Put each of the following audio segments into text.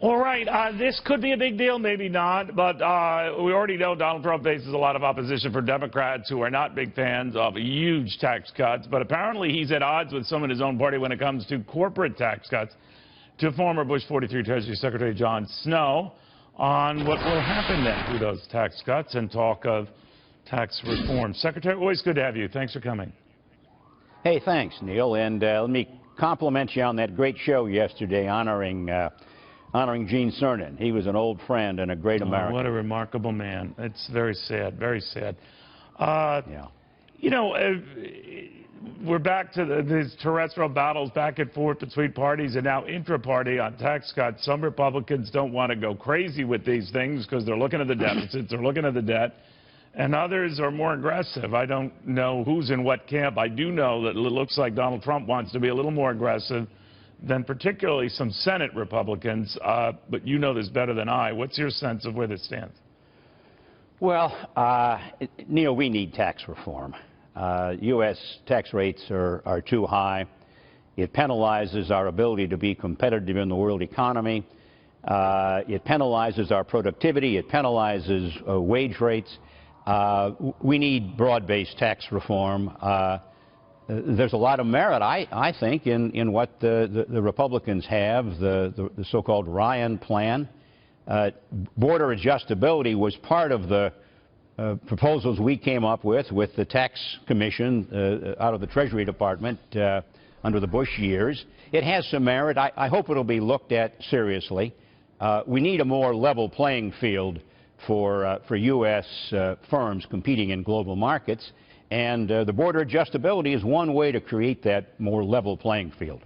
All right, this could be a big deal, maybe not, but we already know Donald Trump faces a lot of opposition from Democrats who are not big fans of huge tax cuts, but apparently he's at odds with some in his own party when it comes to corporate tax cuts. To former Bush 43 Treasury Secretary Snow on what will happen then to those tax cuts and talk of tax reform. Secretary, always good to have you. Thanks for coming. Hey, thanks, Neil, and let me compliment you on that great show yesterday honoring Gene Cernan. He was an old friend and a great American. What a remarkable man. It's very sad, very sad. Yeah. You know, we're back to these terrestrial battles back and forth between parties and now intra-party on tax cuts. Some Republicans don't want to go crazy with these things because they're looking at the deficits, they're looking at the debt, and others are more aggressive. I don't know who's in what camp. I do know that it looks like Donald Trump wants to be a little more aggressive than particularly some Senate Republicans, but you know this better than I. What's your sense of where this stands? Well, Neil, we need tax reform. U.S. tax rates are too high. It penalizes our ability to be competitive in the world economy. It penalizes our productivity. It penalizes wage rates. We need broad-based tax reform. There's a lot of merit, I think, in what the Republicans have, the so-called Ryan plan. Border adjustability was part of the proposals we came up with the tax commission out of the Treasury Department under the Bush years. It has some merit. I hope it'll be looked at seriously. We need a more level playing field for U.S. firms competing in global markets. And the border adjustability is one way to create that more level playing field.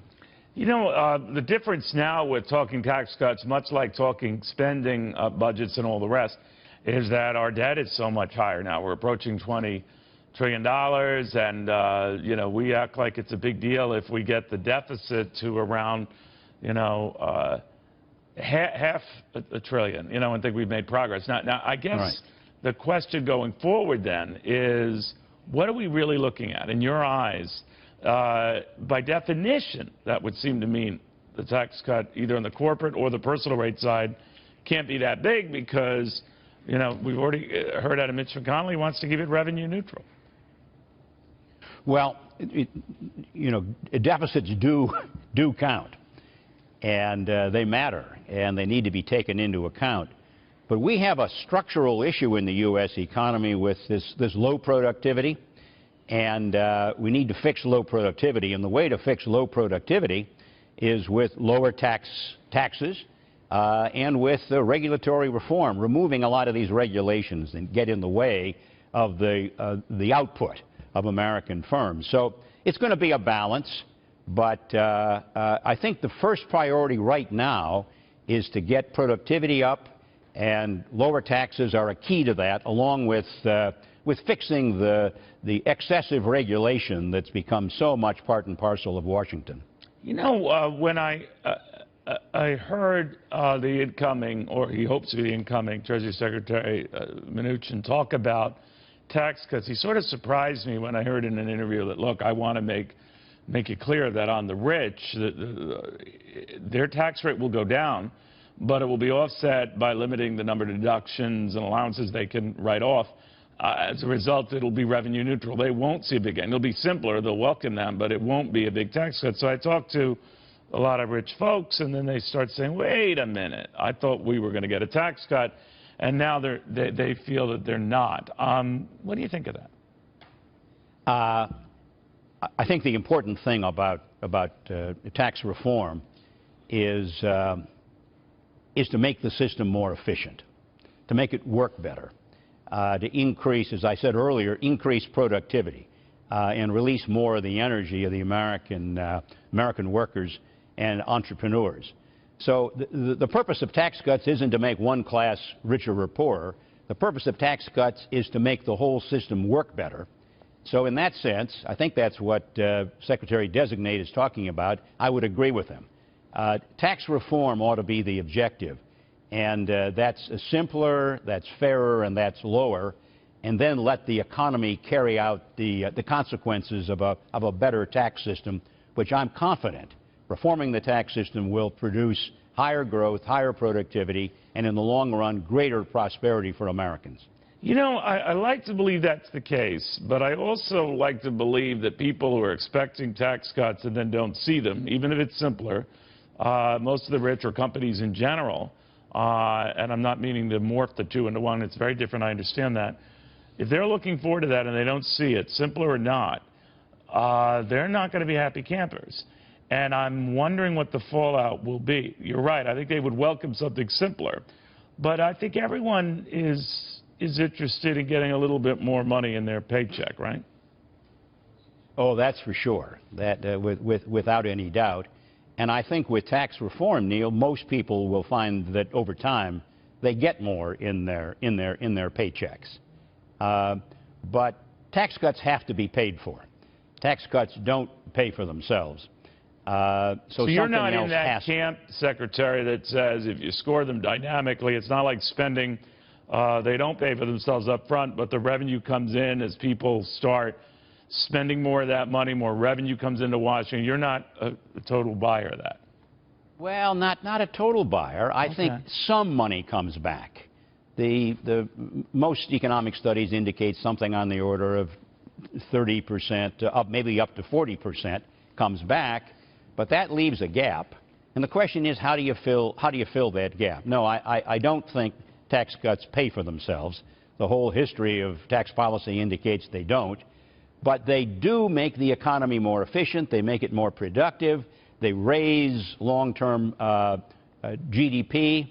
You know, the difference now with talking tax cuts, much like talking spending budgets and all the rest, is that our debt is so much higher now. We're approaching $20 trillion, and, you know, we act like it's a big deal if we get the deficit to around, you know, half a trillion, you know, and think we've made progress. Now I guess right. The question going forward then is, what are we really looking at? In your eyes, by definition, that would seem to mean the tax cut, either on the corporate or the personal rate side, can't be that big because, you know, we've already heard out of Mitch McConnell wants to keep it revenue neutral. Well, you know, deficits do count, and they matter, and they need to be taken into account. But we have a structural issue in the U.S. economy with this low productivity, and we need to fix low productivity. And the way to fix low productivity is with lower taxes and with regulatory reform, removing a lot of these regulations and get in the way of the output of American firms. So it's going to be a balance, but I think the first priority right now is to get productivity up, and lower taxes are a key to that, along with fixing the excessive regulation that's become so much part and parcel of Washington. You know, when I heard the incoming, or he hopes to be the incoming, Treasury Secretary Mnuchin talk about tax cuts, he sort of surprised me when I heard in an interview that, look, I want to make it clear that on the rich, their tax rate will go down, but it will be offset by limiting the number of deductions and allowances they can write off. As a result, it'll be revenue neutral. They won't see a big gain. It'll be simpler. They'll welcome them, but it won't be a big tax cut. So I talked to a lot of rich folks, and then they start saying, wait a minute, I thought we were going to get a tax cut, and now they feel that they're not. What do you think of that? I think the important thing about tax reform is to make the system more efficient, to make it work better, to increase, as I said earlier, increase productivity and release more of the energy of the American workers and entrepreneurs. So the purpose of tax cuts isn't to make one class richer or poorer. The purpose of tax cuts is to make the whole system work better. So in that sense, I think that's what Secretary-designate is talking about. I would agree with him. Tax reform ought to be the objective, and that's simpler, that's fairer, and that's lower, and then let the economy carry out the consequences of a better tax system, which I'm confident Reforming the tax system will produce higher growth, higher productivity, and in the long run, greater prosperity for Americans. You know, I like to believe that's the case, but I also like to believe that people who are expecting tax cuts and then don't see them, even if it's simpler, most of the rich or companies in general, and I'm not meaning to morph the two into one, it's very different, I understand that. If they're looking forward to that and they don't see it, simpler or not, they're not going to be happy campers. And I'm wondering what the fallout will be. You're right, I think they would welcome something simpler. But I think everyone is interested in getting a little bit more money in their paycheck, right? Oh, that's for sure, that without any doubt. And I think with tax reform, Neil, most people will find that over time they get more in their paychecks. But tax cuts have to be paid for. Tax cuts don't pay for themselves. So you're not in that camp, Secretary, that says if you score them dynamically, it's not like spending. They don't pay for themselves up front, but the revenue comes in as people start spending more of that money, more revenue comes into Washington. You're not a total buyer of that. Well, not a total buyer. I think some money comes back. The most economic studies indicate something on the order of 30%, maybe up to 40% comes back, but that leaves a gap. And the question is, how do you fill that gap? No, I don't think tax cuts pay for themselves. The whole history of tax policy indicates they don't. But they do make the economy more efficient. They make it more productive. They raise long-term GDP,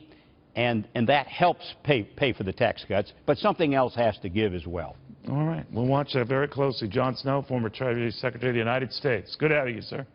and that helps pay for the tax cuts. But something else has to give as well. All right. We'll watch that very closely. John Snow, former Treasury Secretary of the United States. Good having you, sir.